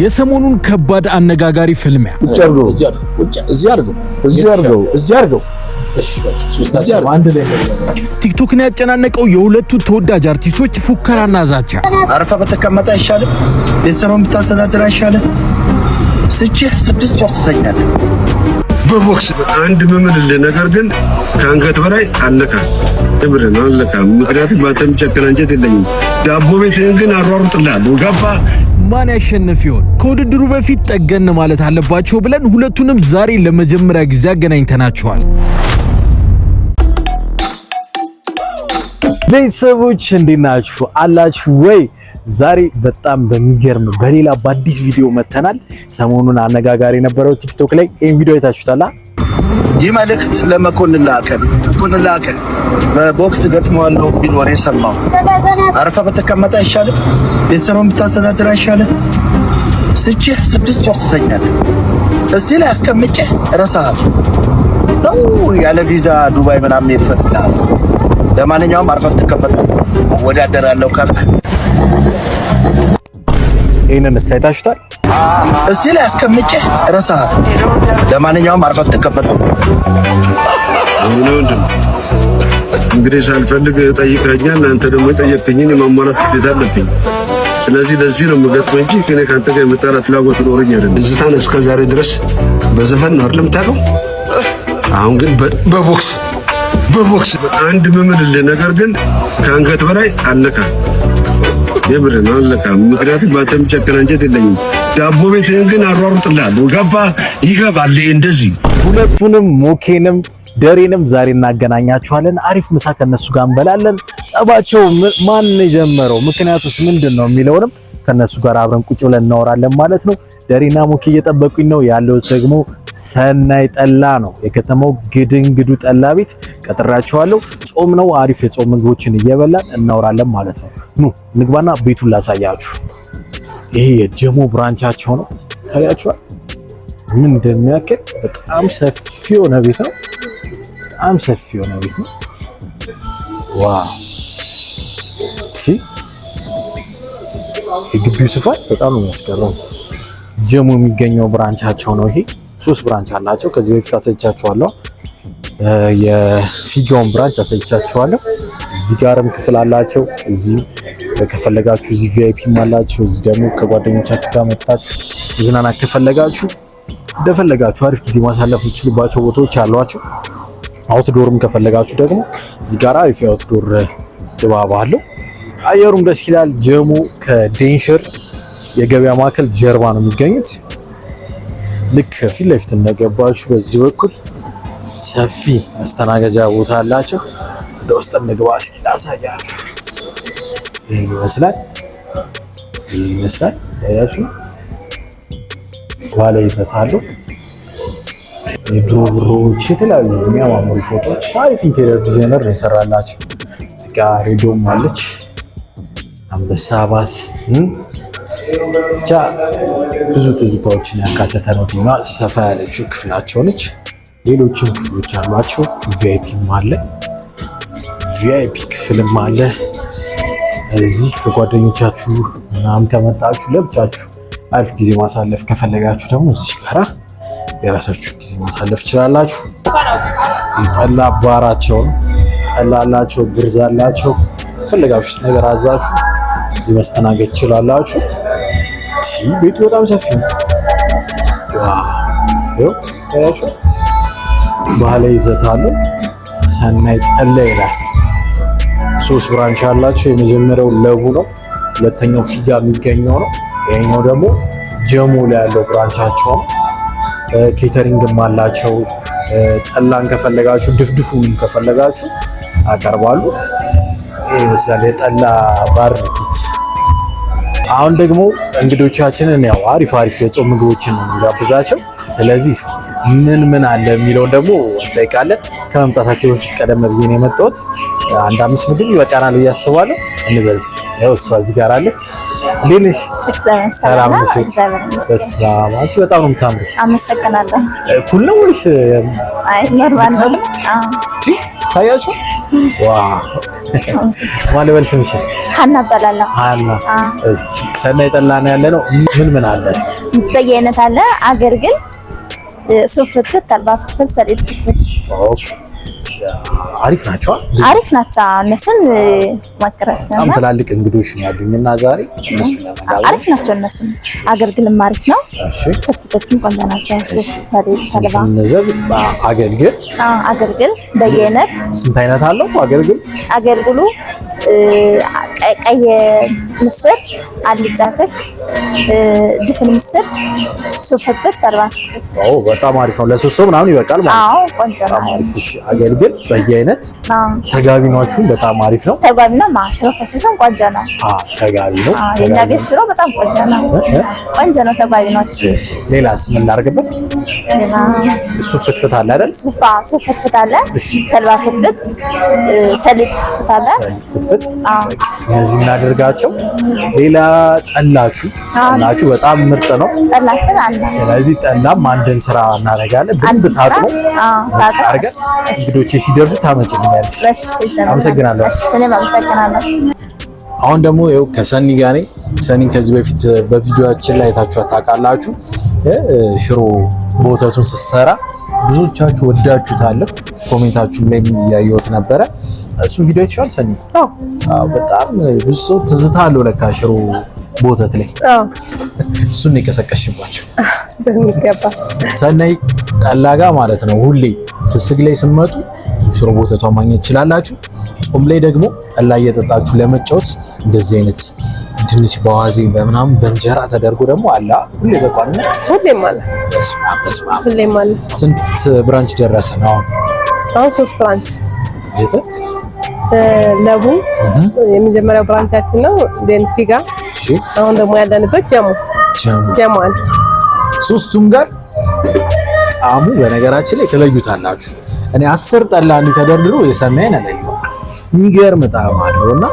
የሰሞኑን ከባድ አነጋጋሪ ፍልሚያ እዚያርገው ቲክቶክን ያጨናነቀው የሁለቱ ተወዳጅ አርቲስቶች ፉከራና ዛቻ። አረፋ በተቀመጠ አይሻልም? ቤተሰቡን ብታስተዳድር አይሻልም? ስጭህ 6 ወር ትተኛለህ። በቦክስ አንድ መምልልህ ነገር ግን ከአንገት በላይ አለካ እብረን አለካ። ምክንያቱም ባንተም ጨከና እንጀት የለኝም። ዳቦ ቤትህን ግን አሯሩጥልሃለሁ። ገባ? ማን ያሸንፍ ይሆን? ከውድድሩ በፊት ጠገን ማለት አለባቸው ብለን ሁለቱንም ዛሬ ለመጀመሪያ ጊዜ አገናኝተናቸዋል። ቤተሰቦች እንዴት ናችሁ? አላችሁ ወይ? ዛሬ በጣም በሚገርም በሌላ በአዲስ ቪዲዮ መተናል። ሰሞኑን አነጋጋሪ የነበረው ቲክቶክ ላይ ይሄን ቪዲዮ አይታችሁታል? ይህ መልእክት ለመኮንን ላከ ነው። መኮንን ላከ በቦክስ ገጥመዋለሁ ቢል ወሬ ሰማሁ። አረፋ በተቀመጠ አይሻልም? ቤተሰቡን ብታስተዳድር አይሻልም? ስጭህ 6 ወር ትተኛለህ። እዚህ ላይ አስቀምጬህ እረሳሃለሁ ነው ያለ ቪዛ ዱባይ ምናምን ይፈልጋል። ለማንኛውም አርፈህ ተቀመጥ። ወዳደራለሁ ካልክ ይሄንን አይታችሁታል? እዚህ ላይ አስቀምጬህ እረሳሃለሁ። ለማንኛውም አርፈህ ተቀመጥ። እንግዲህ ሳልፈልግ ጠይቀኛል። አንተ ደግሞ ጠየቅከኝን የማሟላት ግዴታ አለብኝ። ስለዚህ ለዚህ ነው የምገጥመው እንጂ ከኔ ካንተ ጋር የመጣላት ፍላጎት ኖረኝ አይደለም። እዝታን እስከ ዛሬ ድረስ በዘፈን ነው አይደል የምታውቀው? አሁን ግን በቦክስ አንድ መምልልህ ነገር ግን ከአንገት በላይ አለካ የብረን አለካ። ምክንያቱም ባንተም ጨከና እንጀት የለኝም። ዳቦ ቤትህን ግን አሯሩጥልሃለሁ። ገባ? ይገባል። እንደዚህ ሁለቱንም ሞኬንም ደሬንም ዛሬ እናገናኛቸዋለን። አሪፍ ምሳ ከነሱ ጋር እንበላለን። ጸባቸው ማን የጀመረው ምክንያቱስ ምንድነው የሚለውንም ከነሱ ጋር አብረን ቁጭ ብለን እናወራለን ማለት ነው። ደሬና ሞኬ እየጠበቁኝ ነው። ያለው ደግሞ ሰናይ ጠላ ነው። የከተማው ግድንግዱ ጠላ ቤት ቀጥራቸዋለሁ። ጾም ነው። አሪፍ የጾም ምግቦችን እየበላን እናወራለን ማለት ነው። ኑ ንግባና ቤቱን ላሳያችሁ። ይሄ የጀሞ ብራንቻቸው ነው። ታያችኋል ምን እንደሚያክል። በጣም ሰፊ የሆነ ቤት ነው። ዋው! የግቢው ስፋት በጣም ነው የሚያስገርመው። ጀሞ የሚገኘው ብራንቻቸው ነው ይሄ። 3 ብራንች አላቸው። ከዚህ በፊት አሳይቻችኋለሁ። የፊጋውን ብራንች አሳይቻችኋለሁ። እዚህ ጋርም ክፍል አላቸው። እዚህ ከፈለጋችሁ እዚህ ቪአይፒም አላቸው። እዚህ ደግሞ ከጓደኞቻችሁ ጋር መጣችሁ መዝናናት ከፈለጋችሁ እንደፈለጋችሁ አሪፍ ጊዜ ማሳለፍ የምትችሉባቸው ቦታዎች አሏቸው። አውትዶርም ከፈለጋችሁ ደግሞ እዚህ ጋር አሪፍ የአውትዶር ድባብ አለው። አየሩም ደስ ይላል። ጀሞ ከዴንሸር የገበያ ማዕከል ጀርባ ነው የሚገኙት። ልክ ፊት ለፊት እንደገባችሁ በዚህ በኩል ሰፊ መስተናገጃ ቦታ አላቸው። ለውስጥ እንግባ እስኪ ላሳያችሁ። ይሄ ይመስላል ያያችሁ ዋለ ይፈታሉ። የድሮ ብሮች የተለያዩ የሚያማምሩ ፎቶዎች። አሪፍ ኢንቴሪየር ዲዛይነር ነው የሰራላቸው። እዚህ ጋር ሬዲዮም አለች። አንበሳ ባስ ብቻ ብዙ ትዝታዎችን ያካተተ ነው። ዲማ ሰፋ ያለችው ክፍላቸው ነች። ሌሎችም ክፍሎች አሏቸው። ቪአይፒም አለ። ቪአይፒ ክፍልም አለ። እዚህ ከጓደኞቻችሁ ምናምን ከመጣችሁ ለብቻችሁ አሪፍ ጊዜ ማሳለፍ ከፈለጋችሁ ደግሞ እዚህ ጋራ የራሳችሁ ጊዜ ማሳለፍ ትችላላችሁ። የጠላ ባራቸው ነው። ጠላ አላቸው፣ ብርዝ አላቸው። ፈለጋችሁት ነገር አዛችሁ እዚህ መስተናገድ ትችላላችሁ። ቤቱ በጣም ሰፊ ነው። ዋው! ታያችሁ ባህላዊ ይዘት አለው። ሰናይ ጠላ ይላል። 3 ብራንች አላቸው። የመጀመሪያው ለቡ ነው። ሁለተኛው ፊጋ የሚገኘው ነው። ይሄኛው ደግሞ ጀሞ ላይ ያለው ብራንቻቸው ነው። ኬተሪንግም አላቸው። ጠላን ከፈለጋችሁ ድፍድፉንም ከፈለጋችሁ አቀርባሉ። ይሄ ይመስላል የጠላ ባር። አሁን ደግሞ እንግዶቻችንን ያው አሪፍ የጾም ምግቦችን ነው የሚጋብዛቸው። ስለዚህ እስኪ ምን አለ የሚለውን ደግሞ እንጠይቃለን። ከመምጣታቸው በፊት ቀደም ብዬ ነው የመጣሁት። 1-5 ምግብ ይበቃናል ብዬ አስባለሁ። እነዚህ እስኪ ያው እሷ እዚህ ጋር አለች። እንዴት ነሽ? ሰላም ነሽ? በስመ አብ! አንቺ በጣም ነው የምታምሩ። አመሰግናለሁ። ኩል ነው ወይስ? አይ ኖርማል ነው። ታያችሁ? ዋው! ማን በል ስምሽ? ሀና እባላለሁ። ሀና እስኪ ሰናይ ጠላ ነው ያለ ነው። ምን አለ እስኪ? በየአይነት አለ። አገልግል፣ ሱፍ ፍትፍት፣ ተልባ ፍትፍት፣ ሰሊጥ ፍትፍት። ኦኬ አሪፍ ናቸው። እነሱን ማከራት ነው። በጣም ትላልቅ እንግዶች ነው ያሉኝና ዛሬ እነሱ ለማጋበዝ አሪፍ ናቸው። እነሱም አገልግልም አሪፍ ነው። እሺ ፍትፍትም ቆንጆ ናቸው። ሱፍ፣ ሰሊጥ፣ ተልባ እነዚህ አገልግል አገልግል በየአይነት ስንት አይነት አለው አገልግል? አገልግሉ ቀይ ምስር፣ አልጫ ክክ፣ ድፍን ምስር፣ ሱፍ ፍትፍት፣ ተልባ ፍትፍት። በጣም አሪፍ ነው። ለሶስት ሰው ምናምን ይበቃል ማለት ነው። ቆንጆ ነው። እሺ አገልግል በየአይነት ተጋቢኗችሁ በጣም አሪፍ ነው። ተጋቢና ሽሮ ፈሰሰም ቆንጆ ነው። ተጋቢ ነው። የኛ ቤት ሽሮ በጣም ቆንጆ ነው። ቆንጆ ነው ተጋቢኗችሁ። ሌላስ ምን ላድርግበት? ሱፍ ፍትፍት አለ አይደል? ሱፍ ፍትፍት አለ፣ ተልባ ፍትፍት፣ ሰሊጥ ፍትፍት አለ። ፍትፍት እነዚህ እናደርጋቸው። ሌላ ጠላችሁ በጣም ምርጥ ነው። ጠላችን አለ። ስለዚህ ጠላም አንድን ስራ እናደርጋለን። በደንብ ታጥቦ አድርገን እንግዶቼ ሲደርሱ ታመጭልኛለሽ። አመሰግናለሁ። እኔም አመሰግናለሁ። አሁን ደግሞ ይኸው ከሰኒ ጋር ነኝ። ሰኒን ከዚህ በፊት በቪዲዮአችን ላይ አይታችሁ ታውቃላችሁ። ሽሮ በወተቱን ስትሰራ ብዙዎቻችሁ ወዳችሁታል። ኮሜንታችሁም ላይ ያየሁት ነበረ። እሱ ቪዲዮ ይቻላል ሰኒ? አዎ በጣም ብዙ ሰው ትዝታ አለው ለካ ሽሮ በወተት ላይ። እሱን ነው የቀሰቀሽባቸው በሚገባ። ሰናይ ጠላ ጋር ማለት ነው ሁሌ ፍስግ ላይ ስትመጡ ሽሮ በወተቷን ማግኘት ትችላላችሁ። ጾም ላይ ደግሞ ጠላ እየጠጣችሁ ለመጫወት እንደዚህ አይነት ድንች በዋዜ በምናምን በእንጀራ ተደርጎ ደግሞ አለ ሁሌ በቋሚነት ሁሌም አለ። ሁሌም አለ። ስንት ብራንች ደረሰን አሁን? 3 ብራንች። የት? ለቡ የመጀመሪያው ብራንቻችን ነው። ፊጋ። እሺ አሁን ደግሞ ያለንበት ጀሞ አንድ። ሶስቱም ጋር ጣዕሙ በነገራችን ላይ ትለዩታላችሁ። እኔ 10 ጠላ እንዲህ ተደርድሮ የሰናይን አለየው የሚገርም ጣዕም አለውና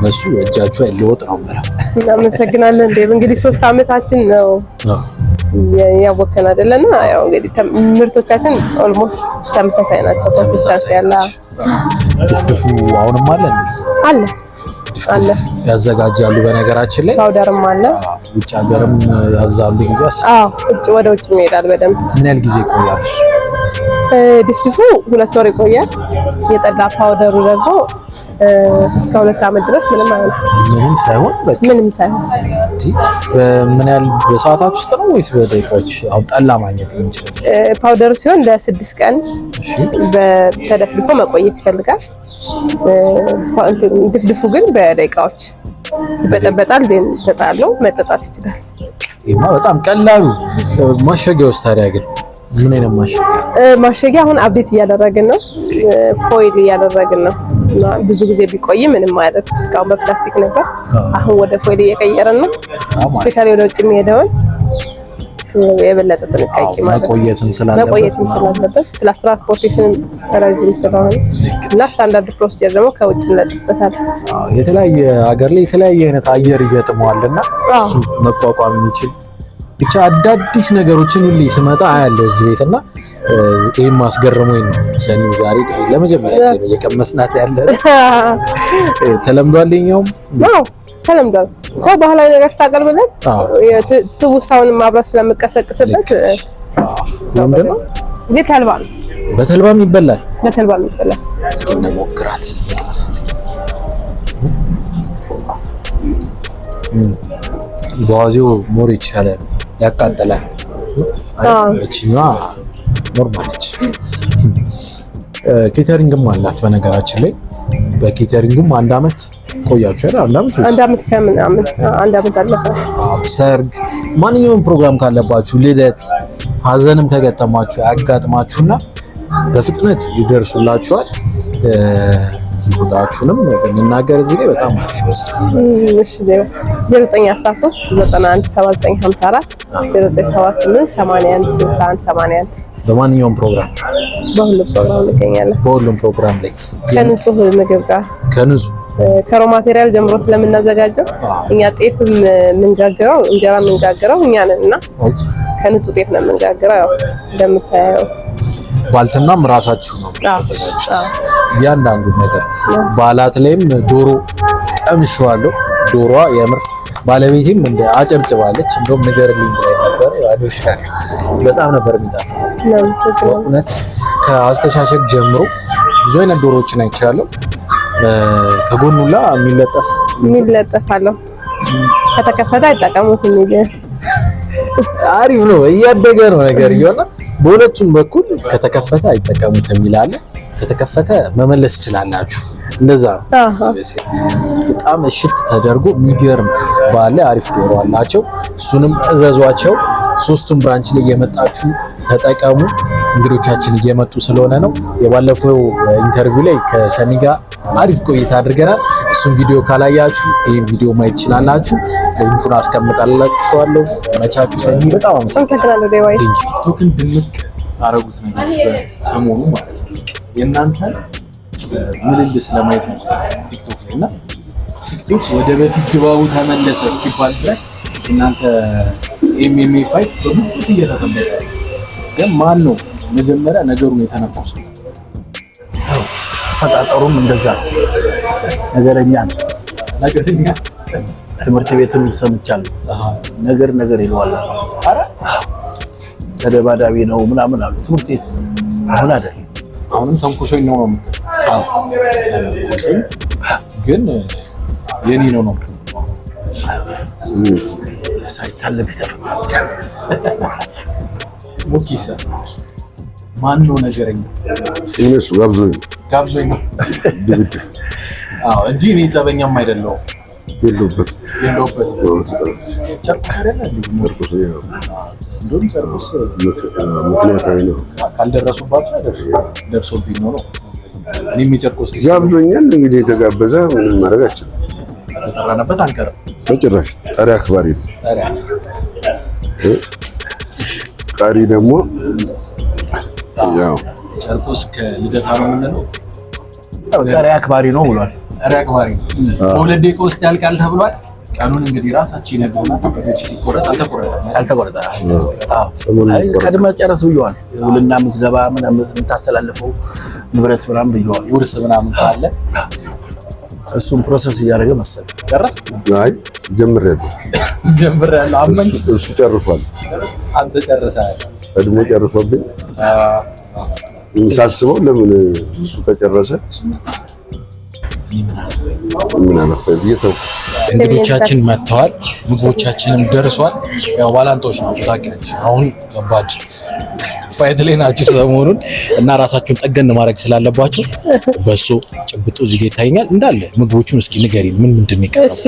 በሱ እጃችሁ አይለወጥ ነው ማለት። እናመሰግናለን። እንግዲህ 3 አመታችን ነው ያወከን አይደለና ያው እንግዲህ ምርቶቻችን ኦልሞስት ተመሳሳይ ናቸው። ኮንሲስተንሲ ያለ ድፍድፉ አሁንም አለ ያዘጋጃሉ። በነገራችን ላይ ፓውደርም አለ። ውጭ ሀገርም ያዛሉ እንግዲያስ? ወደ ውጭ ይሄዳል በደንብ። ምን ያህል ጊዜ ይቆያል? ድፍድፉ 2 ወር ይቆያል። የጠላ ፓውደሩ ደግሞ እስከ 2 አመት ድረስ ምንም ሳይሆን ምን ያህል በሰዓታት ውስጥ ነው ወይስ በደቂቃዎች? አሁን ጠላ ማግኘት እንችላለን። ፓውደሩ ሲሆን ለ6 ቀን በተደፍድፎ መቆየት ይፈልጋል። ድፍድፉ ግን በደቂቃዎች በጠበጣል ተጣለው መጠጣት ይችላል። ይሄማ በጣም ቀላሉ ማሸጊያ ውስጥ ታዲያ ግን ምን አይነት ማሸጊያ አሁን አፕዴት እያደረግን ነው። ፎይል እያደረግን ነው። ብዙ ጊዜ ቢቆይ ምንም ማለት እስካሁን በፕላስቲክ ነበር። አሁን ወደ ፎይል እየቀየረን ነው። ስፔሻሊ ወደ ውጭ የሚሄደውን የበለጠ ጥንቃቄ ማለት መቆየትም ስላለበት ፕላስ ትራንስፖርቴሽን ረጅም ስለሆነ እና ስታንዳርድ ፕሮሲጀር ደግሞ ከውጭ እንለጥበታል። የተለያየ ሀገር ላይ የተለያየ አይነት አየር ይገጥመዋልና እሱ መቋቋም የሚችል ብቻ አዳዲስ ነገሮችን ሁሌ ስመጣ አያለው እዚህ ቤትና ይሄን ማስገርሞኝ ነው። ሰኒ ዛሬ ለመጀመሪያ ጊዜ ነው የቀመስናት ያለ። ተለምዷልኛውም ተለምዷል። ባህላዊ ነገር ታቀርብልን ትውስታውን ማብራት ስለምቀሰቅስበት ምንድን ነው ተልባ ነው። በተልባም ይበላል። እስኪ እንሞክራት። በዋዜው ሞር ይቻላል፣ ያቃጥላል። እቺኛዋ ኖርማል ነች። ኬተሪንግም አላት በነገራችን ላይ። በኬተሪንግም 1 አመት ቆያችሁ አይደል? 1 አመት ከምናምን 1 አመት አለፈ። ሰርግ፣ ማንኛውም ፕሮግራም ካለባችሁ፣ ልደት፣ ሀዘንም ከገጠማችሁ ያጋጥማችሁና በፍጥነት ይደርሱላችኋል። ስልክ ቁጥራችሁንም ብንናገር እዚህ ላይ በጣም አሪፍ ይመስላል። እሺ 0913 91 7954 0978 81 61 81 በማንኛውም ፕሮግራም በሁሉም ፕሮግራም እንገኛለን። በሁሉም ፕሮግራም ላይ ከንጹህ ምግብ ጋር ከሮ ማቴሪያል ጀምሮ ስለምናዘጋጀው እኛ ጤፍም የምንጋግረው እንጀራ የምንጋግረው እኛ ነን እና ከንጹህ ጤፍ ነው የምንጋግረው። ያው እንደምታየው ባልትናም ራሳችሁ ነው ያዘጋጁት እያንዳንዱ ነገር። በዓላት ላይም ዶሮ ቀምሼዋለሁ። ዶሮዋ የምር ባለቤቴም እንደ አጨብጭባለች። እንደውም ንገርልኝ ብላኝ ነበር። አዶሻል በጣም ነበር የሚጣፍጠው በእውነት። ከአስተሻሸግ ጀምሮ ብዙ አይነት ዶሮዎችን አይቻለሁ። ከጎኑላ የሚለጠፍ አለው። ከተከፈተ አይጠቀሙት የሚል አሪፍ ነው። እያደገ ነው ነገር ይሆና። በሁለቱም በኩል ከተከፈተ አይጠቀሙት የሚል አለ። ከተከፈተ መመለስ ትችላላችሁ። እንደዛ ነው። በጣም እሽት ተደርጎ የሚገርም ባለ አሪፍ ዶሮ አላቸው። እሱንም እዘዟቸው። ሶስቱም ብራንች ላይ እየመጣችሁ ተጠቀሙ። እንግዶቻችን እየመጡ ስለሆነ ነው። የባለፈው ኢንተርቪው ላይ ከሰኒ ጋር አሪፍ ቆይታ አድርገናል። እሱም ቪዲዮ ካላያችሁ ይሄን ቪዲዮ ማየት ትችላላችሁ። ሊንኩን አስቀምጣላችኋለሁ። መቻችሁ። ሰኒ በጣም አመሰግናለሁ። ዴዋይ ቲክቶክን ድንቅ አረጉት ነገር ሰሞኑ ማለት ነው። የእናንተ ምልልስ ለማየት ነው ቲክቶክ ላይ እና ቲክቶክ ወደ በፊት ድባቡ ተመለሰ እስኪባል ድረስ እናንተ ኤምኤምኤ ፋይት በሙሉ እየተጠበቀ ግን ማን ነው መጀመሪያ ነገሩን የተነፈሰው? ፈጣጠሩም እንደዛ ነገረኛ ትምህርት ቤትም ሰምቻለሁ። ነገር ይለዋል። ተደባዳቢ ነው ምናምን አሉ። ትምህርት ቤት አሁን አይደል? አሁንም ተንኩሶኝ ነው የምትለው? አዎ ግን የኔ ነው ሳይታለብ ተፈታ። ሞኪሳ ማን ነው ነገረኛ? እነሱ ጋብዞኝ ነው ድብድብ። አዎ እንጂ እኔ ጸበኛም አይደለሁም። የለውበት ምክንያታዊ ነው። ካልደረሱባቸው ደርሶብኝ ነው። እኔም የጨርቆስ ጋብዞኛል። እንግዲህ የተጋበዘ ምንም ማድረግ አልችልም። ተጠራነበት አንቀርም በጭራሽ። ጠሪ አክባሪ ነው። ቃሪ ደግሞ ያው ጨርቆስ ከልደታ ነው የምንለው። ጠሪ አክባሪ ነው ብሏል። ጠሪ አክባሪ በሁለት ደቂቃ ውስጥ ያልቃል ተብሏል። ቀኑን እንግዲህ ራሳችን ይነግሩናል። ሲቆረጥ አልተቆረጠ ቀድመህ ጨርስ ብየዋል። ውልና ምዝገባ ምናምን የምታስተላልፈው ንብረት ምናምን ብየዋል። ውርስ ምናምን ካለ እሱም ፕሮሰስ እያደረገ መሰለኝ። ጨረስ? አይ ጀምሬያለሁ። አመን እሱ ጨርሷል። አንተ ጨርሰሃል? ቀድሞ ጨርሶብኝ ሳስበው ለምን እሱ ከጨረሰ ምን አለፈኝ ብዬ ተውኩ። እንግዶቻችን መጥተዋል። ምግቦቻችንም ደርሷል። ያው ባላንጦች ናቸው ታውቂያለሽ። አሁን ከባድ ፋይት ላይ ናቸው ሰሞኑን እና ራሳቸውን ጠገን ማድረግ ስላለባቸው በሶ ጭብጦ እዚህ ጋር ይታየኛል። እንዳለ ምግቦቹን እስኪ ንገሪን ምን ምንድን ነው የሚቀርበው? እሺ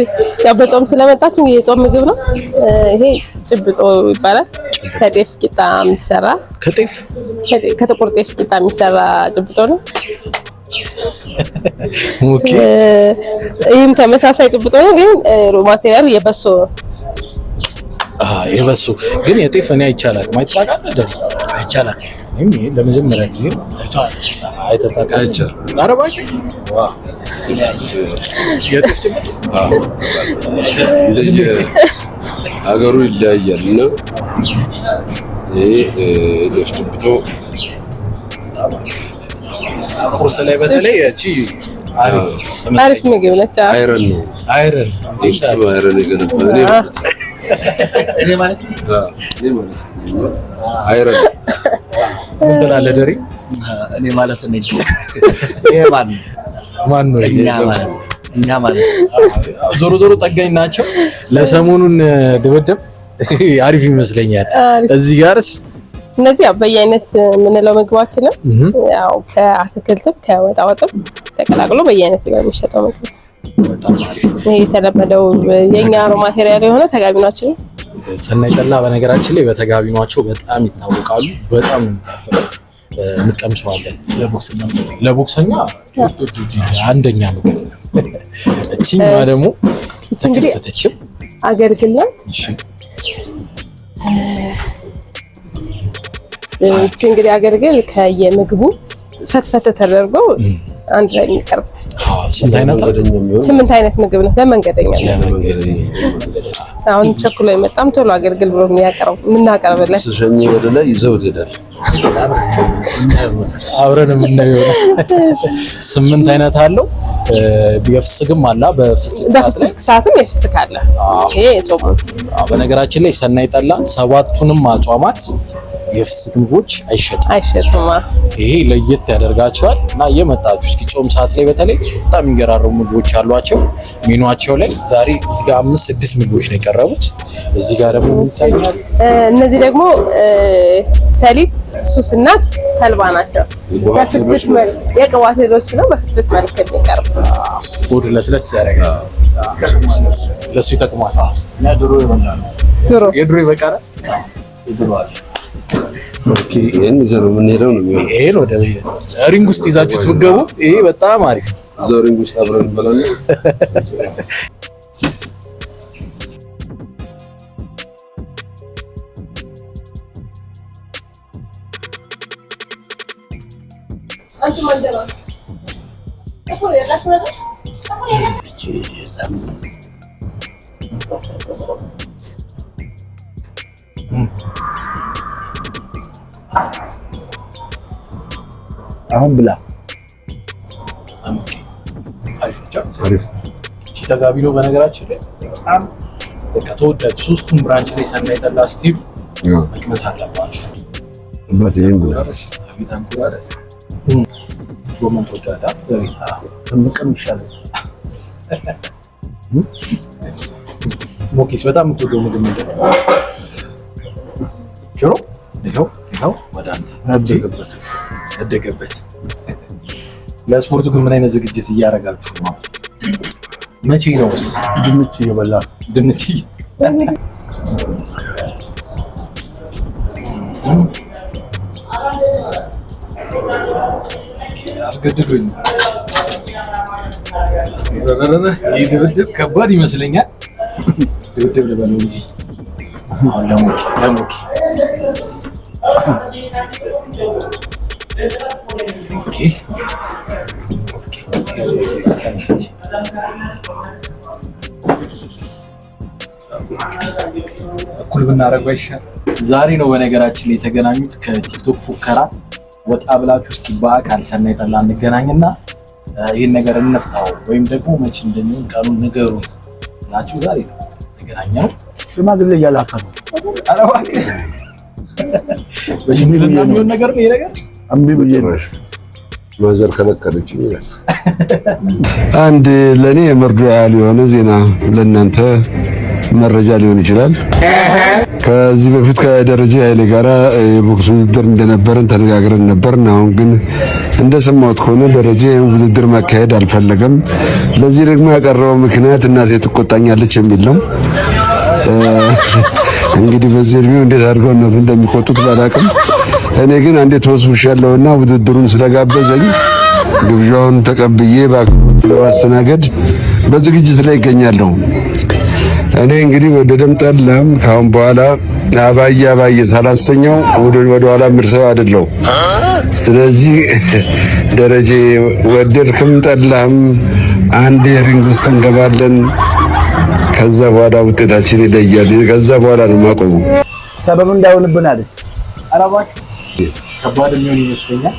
ያው በጾም ስለመጣችሁ የጾም ምግብ ነው። ይሄ ጭብጦ ይባላል። ከጤፍ ቂጣ የሚሰራ ከጥቁር ጤፍ ቂጣ የሚሰራ ጭብጦ ነው። ኦኬ ይህም ተመሳሳይ ጭብጦ ነው፣ ግን ሮ ማቴሪያሉ የበሶ ነው። የበሶ ግን የጤፍ እኔ አይቻላል ማይት ታውቃለህ? አይቻላል። እኔም ለመጀመሪያ ጊዜ አይተታቃቸ አረባቂ ዋው የጤፍ ጭብጦ ሀገሩ ይለያያል እና ይሄ የጤፍ ጭብጦ ቁርስ ላይ በተለይ እቺ አሪፍ ምግብ ነች። አይረን ነው። አይረን ውስጡ አይረን የገነባ እኔ ማለት አይረን ምን ትላለህ ደሪ? እኔ ማለት ነኝ። ይሄ ማን ነው? እኛ ማለት ዞሮ ጠጋኝ ናቸው። ለሰሞኑን ድብድብ አሪፍ ይመስለኛል። እዚህ ጋርስ እነዚህ ያው በየአይነት የምንለው ምግባችን ነው። ያው ከአትክልትም ከወጣወጥም ተቀላቅሎ በየአይነት ጋር የሚሸጠው ምግብ በጣም አሪፍ። ይሄ የተለመደው የኛ ሮ ማቴሪያል የሆነ ተጋቢኗችን ሰናይ ጠላ በነገራችን ላይ በተጋቢኗቸው በጣም ይታወቃሉ። በጣም እንቀምሰዋለን። ለቦክሰኛ አንደኛ ምግብ። እቺኛ ደግሞ ተከፈተችም አገልግልና እሺ እቺ እንግዲህ አገልግል ከየምግቡ ፈትፈት ተደርጎ አንድ ላይ የሚቀርብ ስንት አይነት ስምንት አይነት ምግብ ነው ለመንገደኛ። አሁን ቸኩሎ የመጣም ቶሎ አገልግል ብሎ የምናቀርብለት ስሸኝ ወደ ላይ ይዘው ይሄዳል። አብረን የምናየው 8 አይነት አለው። የፍስክም አለ። በፍስክ ሰዓትም የፍስክ አለ። ይሄ ጾሙ በነገራችን ላይ ሰናይ ጠላ 7ቱንም አጽዋማት የፍስክ ምግቦች አይሸጥም። ይሄ ለየት ያደርጋቸዋል እና እየመጣችሁ እስኪ ጾም ሰዓት ላይ በተለይ በጣም የሚገራረሙ ምግቦች አሏቸው ሜኑአቸው ላይ። ዛሬ እዚህ ጋር 5-6 ምግቦች ነው የቀረቡት። እዚህ ጋር ደግሞ ይታያል። እነዚህ ደግሞ ሰሊጥ፣ ሱፍና ተልባ ናቸው። በፍትፍት መልክ የቅባት እህሎች ነው። በፍትፍት መልክ የሚቀርብ ሆድ ለስለስ ያደርጋል። ለሱ ይጠቅማል። እና ድሮ ይበላል። የድሮ ይበቃል። ድሮ አለ። ኦኬ ይሄን ይዘሩ ምን ሄደው ነው የሚሆነው? ይሄ ወደ ሪንግ ውስጥ ይዛችሁት ብትገቡ ይሄ በጣም አሪፍ እዛው ሪንግ ውስጥ አብረን እንበላለን። አሁን ብላ አሪፍ ተጋቢ ነው። በነገራችን ላይ በጣም በቃ ተወዳጅ 3ቱም ብራንች ላይ ሰናይ ጠላ ስቲቭ መቅመስ አለባችሁ። በቴም ብላ ጎመን ተወዳዳ ከምቀም ይሻላል። ሞኪስ በጣም የምትወደው ምግብ ምንድን ነው? ሽሮ ይኸው ወደ አንተ ያደገበት። ለስፖርቱ ግን ምን አይነት ዝግጅት እያደረጋችሁ ነው? መቼ ነውስ? ድንች እየበላ ድንች አስገድዶኝ ይህ ድብድብ ከባድ ይመስለኛል። ድብድብ ልበለው እንጂ ለሞኪ እኩል ብናደርገው አይሻልም? ዛሬ ነው በነገራችን ላይ የተገናኙት። ከቲክቶክ ፉከራ ወጣ ብላችሁ እስኪ በአካል ሰናይ ጠላ እንገናኝና ይህን ነገር እንፍታው ወይም ደግሞ መቼ እንደሚሆን ቀኑን ንገሩን ናችሁ። ዛሬ ነው የተገናኘነው። ሽማግሌ እያላከ ነው። ኧረ እባክህ በሽምግልና የሚሆን ነገር ነው ይሄ ነገር። እምቢ ብዬ ነው ማዘር ከለከለች ይላል። አንድ ለኔ መርዶ ያህል የሆነ ዜና ለእናንተ መረጃ ሊሆን ይችላል። ከዚህ በፊት ከደረጃ ኃይሌ ጋራ የቦክስ ውድድር እንደነበረን ተነጋግረን ነበርን። አሁን ግን እንደሰማሁት ከሆነ ደረጃ ውድድር ማካሄድ አልፈለገም። ለዚህ ደግሞ ያቀረበው ምክንያት እናቴ ትቆጣኛለች የሚል ነው። እንግዲህ በዚህ እድሜው እንዴት አድርገው እናቱ እንደሚቆጡት ባላቅም፣ እኔ ግን አንዴ ተወስውሻለሁና ውድድሩን ስለጋበዘኝ ግብዣውን ተቀብዬ በአክብሮት ለማስተናገድ በዝግጅት ላይ ይገኛለሁ። እኔ እንግዲህ ወደ ደም ጠላም ካሁን በኋላ አባዬ ሳላሰኘው ወደ ኋላ ምርሰው አይደለው። ስለዚህ ደረጃ ወደድክም ጠላም አንድ ሪንግ ውስጥ እንገባለን። ከዛ በኋላ ውጤታችን ይለያል። ከዛ በኋላ ነው ማቆሙ። ሰበብ እንዳይሆንብን አይደል? ኧረ እባክህ ከባድ የሚሆን ይመስለኛል።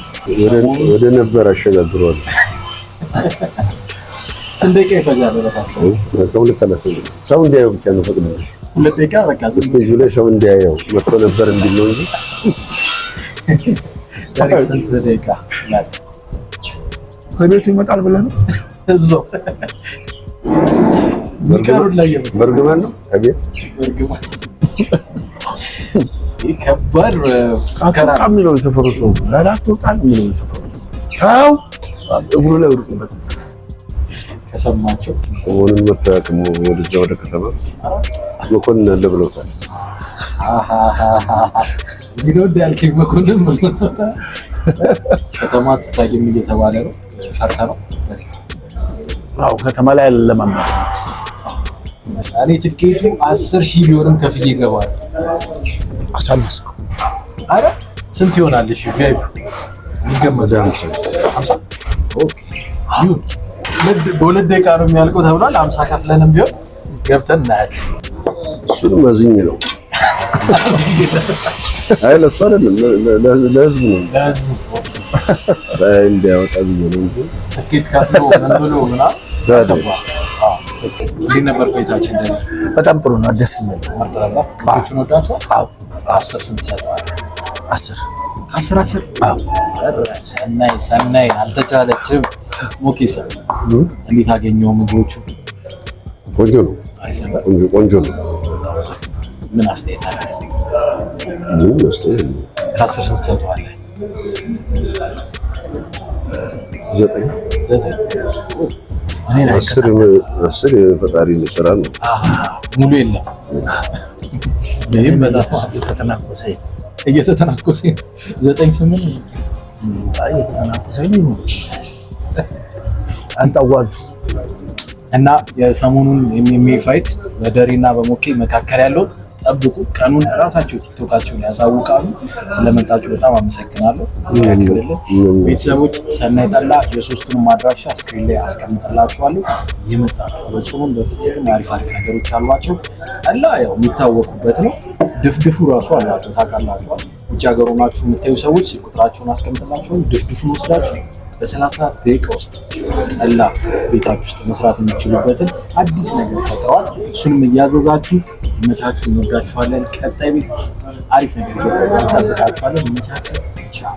ወደ ነበር አሸጋግሯል። ስንት ደቂቃ ይፈጃል? ሰው እንዲያየው ብቻ ነው ፈቅዶ 2 ደቂቃ በቃ ስቴጁ ላይ ሰው እንዲያየው መጥቶ ነበር እንዲል ነው እንጂ ስንት ደቂቃ ከቤቱ ይመጣል ብለህ ነው እዛው ሚቀሩን ላይ በርግማን ነው አቤት በርግማን ከባድ ፉከራ የሚለው ሰፈሩ ሰው ላላትወጣል የሚለው ሰፈሩ አው እግሩ ላይ ወድቁበት ከሰማቸው ሰሞኑን መታከሙ ወደዛ ወደ ከተማ መኮንን አለ ብለውታል። ይኖድ ያልከኝ መኮንን ከተማ ትታየም እየተባለ ነው። ፈርታ ነው አው ከተማ ላይ ለማመን እኔ ትኬቱ 10,000 ቢሆንም ከፍዬ ይገባል። አሳነስኩ። አረ ስንት ይሆናል? እሺ ቢያዩ ይገመታል። 50 ኦኬ ይሁን። በ2 ደቂቃ ነው የሚያልቀው ተብሏል። 50 ከፍለንም ቢሆን ገብተን እናያለን። እሱንም አዝኜ ነው። አይ ለእሱ አይደለም ለህዝቡ ነው እንዲያወጣ ብዬ ነው እንጂ ትኬት ከፍሎ ምን ብሎ ምናምን እንዴት ነበር ቆይታችን? በጣም ጥሩ ነው። ደስ የሚል መርጠራባ ካቹን ወዳቸው። አዎ 10 ስንት ሰጠዋል? 10 አዎ ሰናይ አልተቻለችም። ሞኬሳ እንዴት አገኘው? ምግቦቹ ቆንጆ ነው። ቆንጆ ነው። ምን አስተያየት አለ? ከ10 ስንት ሰጠዋል? 9 10 የፈጣሪ ስራ ነው። ሙሉ የለም። ይህም በጣም እየተተናኮሰኝ 9-8 እየተተናኮሰኝ አንጣዋል እና የሰሞኑን የሚፋይት በደሬና በሞኬ መካከል ያለው ጠብቁ። ቀኑን ራሳቸው ቲክቶካቸውን ያሳውቃሉ። ስለመጣችሁ በጣም አመሰግናለሁ። ቤተሰቦች ሰናይ ጠላ የሶስቱንም አድራሻ ስክሪን ላይ አስቀምጥላችኋለሁ። እየመጣችሁ በጾምም በፍስክም አሪፍ ነገሮች አሏቸው። ጠላ ያው የሚታወቁበት ነው። ድፍድፉ ራሱ አላቸው ታውቃላችኋል። ውጭ ሀገር ሆናችሁ የምታዩ ሰዎች ቁጥራቸውን አስቀምጥላችኋለሁ። ድፍድፉን ወስዳችሁ በ30 ደቂቃ ውስጥ ጠላ ቤታችሁ ውስጥ መስራት የሚችሉበትን አዲስ ነገር ፈጥረዋል። እሱንም እያዘዛችሁ ይመቻችሁ። እንወዳችኋለን። ቀጣይ ቤት አሪፍ ነገር ይጠብቃችኋለን። ይመቻችሁ። ቻው